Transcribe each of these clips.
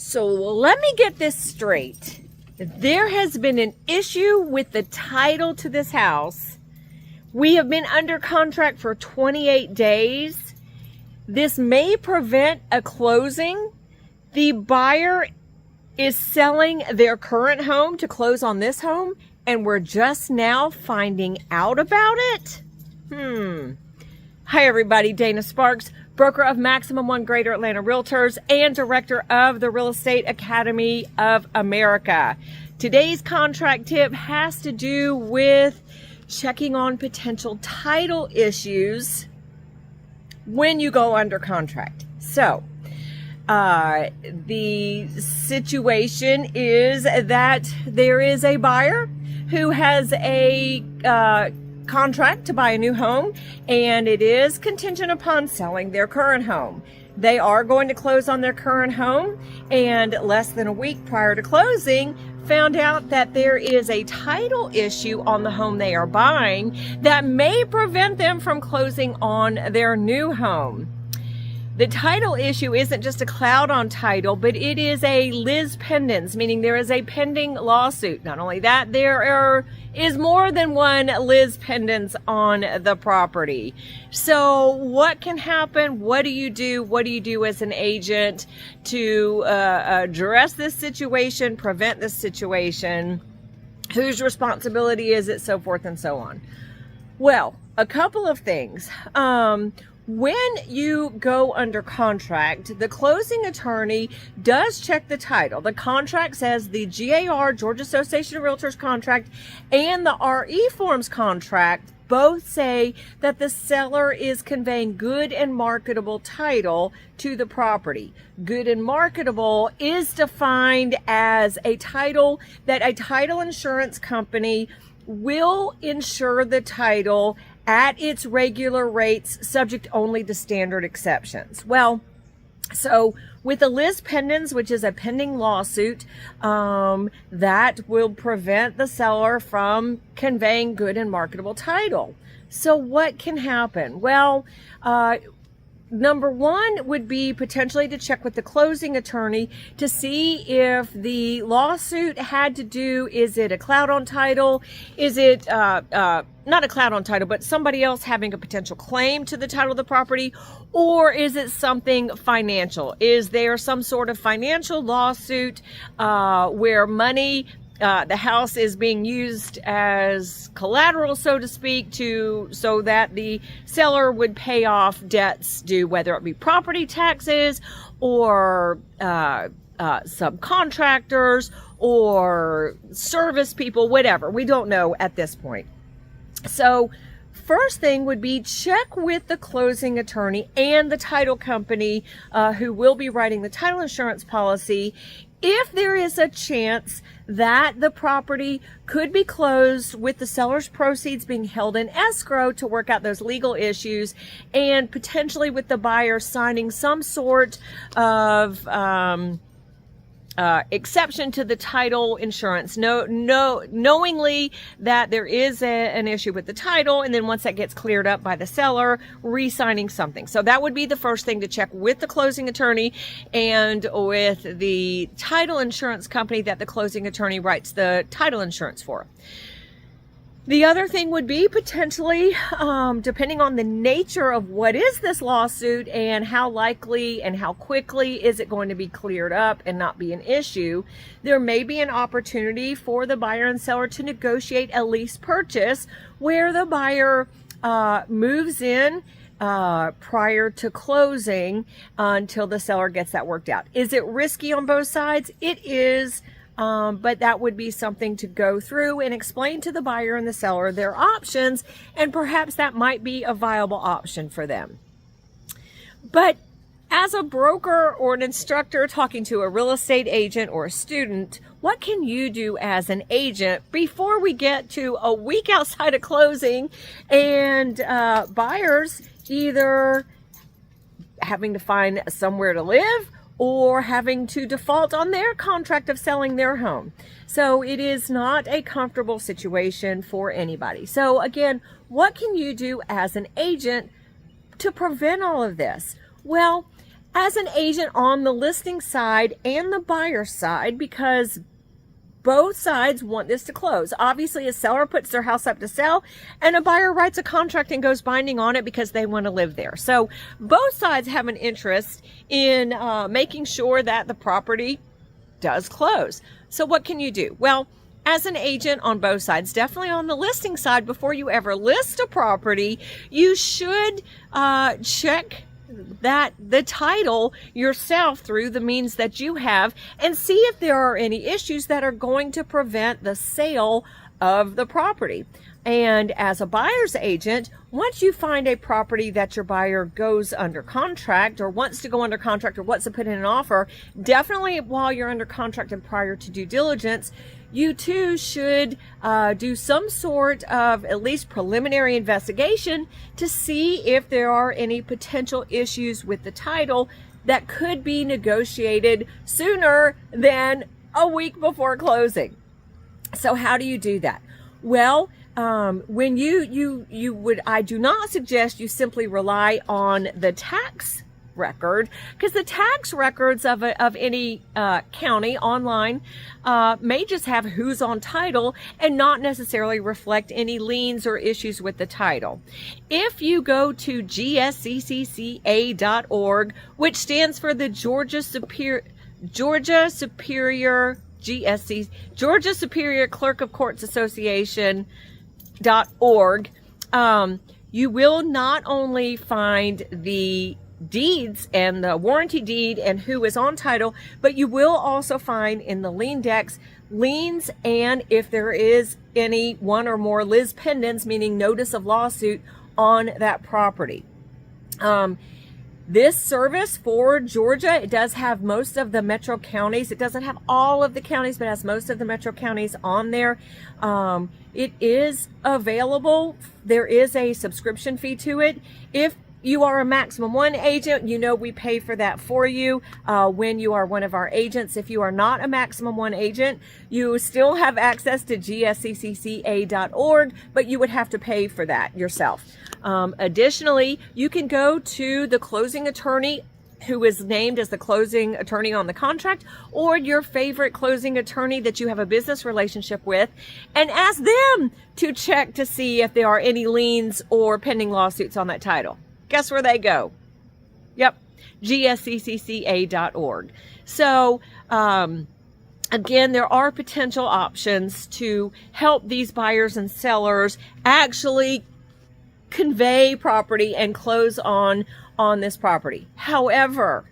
So let me get this straight. There has been an issue with the title to this house. We have been under contract for 28 days. This may prevent a closing. The buyer is selling their current home to close on this home, and we're just now finding out about it? Hi everybody, Dana Sparks, broker of Maximum One Greater Atlanta Realtors and director of the Real Estate Academy of America. Today's contract tip has to do with checking on potential title issues when you go under contract. So, the situation is that there is a buyer who has a contract to buy a new home, and it is contingent upon selling their current home. They are going to close on their current home, and less than a week prior to closing, found out that there is a title issue on the home they are buying that may prevent them from closing on their new home. The title issue isn't just a cloud on title, but it is a Lis Pendens, meaning there is a pending lawsuit. Not only that, there is more than one Lis Pendens on the property. So what can happen? What do you do? What do you do as an agent to address this situation, prevent this situation? Whose responsibility is it? So forth and so on. Well, a couple of things. When you go under contract, the closing attorney does check the title. The contract says the GAR, Georgia Association of Realtors contract, and the RE Forms contract both say that the seller is conveying good and marketable title to the property. Good and marketable is defined as a title that a title insurance company will insure the title at its regular rates, subject only to standard exceptions. Well, so with the Lis Pendens, which is a pending lawsuit, that will prevent the seller from conveying good and marketable title. So what can happen? Well, number one would be potentially to check with the closing attorney to see if the lawsuit had to do, is it a cloud on title? Is it not a cloud on title, but somebody else having a potential claim to the title of the property? Or is it something financial? Is there some sort of financial lawsuit where money, the house is being used as collateral, so to speak, so that the seller would pay off debts due, whether it be property taxes or subcontractors or service people, whatever. We don't know at this point. So first thing would be check with the closing attorney and the title company who will be writing the title insurance policy if there is a chance that the property could be closed with the seller's proceeds being held in escrow to work out those legal issues, and potentially with the buyer signing some sort of exception to the title insurance, knowingly that there is an issue with the title, and then once that gets cleared up by the seller, re-signing something. So that would be the first thing to check with the closing attorney and with the title insurance company that the closing attorney writes the title insurance for. The other thing would be potentially, depending on the nature of what is this lawsuit and how likely and how quickly is it going to be cleared up and not be an issue, there may be an opportunity for the buyer and seller to negotiate a lease purchase where the buyer moves in prior to closing until the seller gets that worked out. Is it risky on both sides? It is. But that would be something to go through and explain to the buyer and the seller their options, and perhaps that might be a viable option for them. But as a broker or an instructor talking to a real estate agent or a student, what can you do as an agent before we get to a week outside of closing and buyers either having to find somewhere to live or having to default on their contract of selling their home? So it is not a comfortable situation for anybody. So again, what can you do as an agent to prevent all of this? Well, as an agent on the listing side and the buyer side, because both sides want this to close. Obviously, a seller puts their house up to sell and a buyer writes a contract and goes binding on it because they want to live there. So both sides have an interest in making sure that the property does close. So what can you do? Well, as an agent on both sides, definitely on the listing side, before you ever list a property, you should check that the title yourself through the means that you have and see if there are any issues that are going to prevent the sale of the property. And as a buyer's agent, once you find a property that your buyer goes under contract or wants to go under contract or wants to put in an offer, definitely while you're under contract and prior to due diligence, you too should do some sort of at least preliminary investigation to see if there are any potential issues with the title that could be negotiated sooner than a week before closing. So how do you do that? Well, when I do not suggest you simply rely on the tax record, because the tax records of any county online may just have who's on title and not necessarily reflect any liens or issues with the title. If you go to gsccca.org, which stands for the Georgia Superior Clerk of Courts Association.org, you will not only find the deeds and the warranty deed and who is on title, but you will also find in the lien decks liens, and if there is any one or more Lis Pendens, meaning notice of lawsuit, on that property. This service for Georgia, it does have most of the metro counties. It doesn't have all of the counties, but has most of the metro counties on there. It is available. There is a subscription fee to it. If you are a maximum one agent, you know we pay for that for you when you are one of our agents. If you are not a maximum one agent, you still have access to gsccca.org, but you would have to pay for that yourself. Additionally, you can go to the closing attorney who is named as the closing attorney on the contract, or your favorite closing attorney that you have a business relationship with, and ask them to check to see if there are any liens or pending lawsuits on that title. Guess where they go? Yep, gsccca.org. So, again, there are potential options to help these buyers and sellers actually convey property and close on this property. However,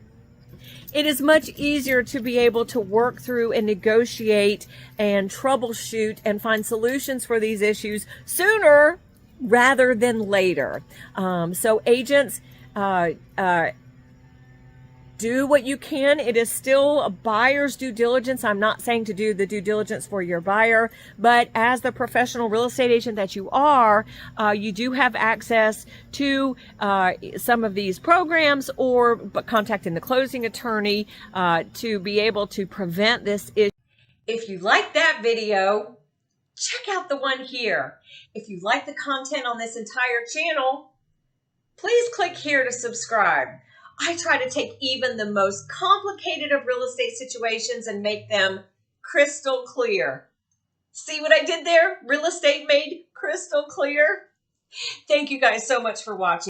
it is much easier to be able to work through and negotiate and troubleshoot and find solutions for these issues sooner rather than later. So agents, do what you can. It is still a buyer's due diligence. I'm not saying to do the due diligence for your buyer, but as the professional real estate agent that you are, you do have access to some of these programs, or contacting the closing attorney to be able to prevent this issue. If you like that video, check out the one here. If you like the content on this entire channel, please click here to subscribe. I try to take even the most complicated of real estate situations and make them crystal clear. See what I did there? Real estate made crystal clear. Thank you guys so much for watching.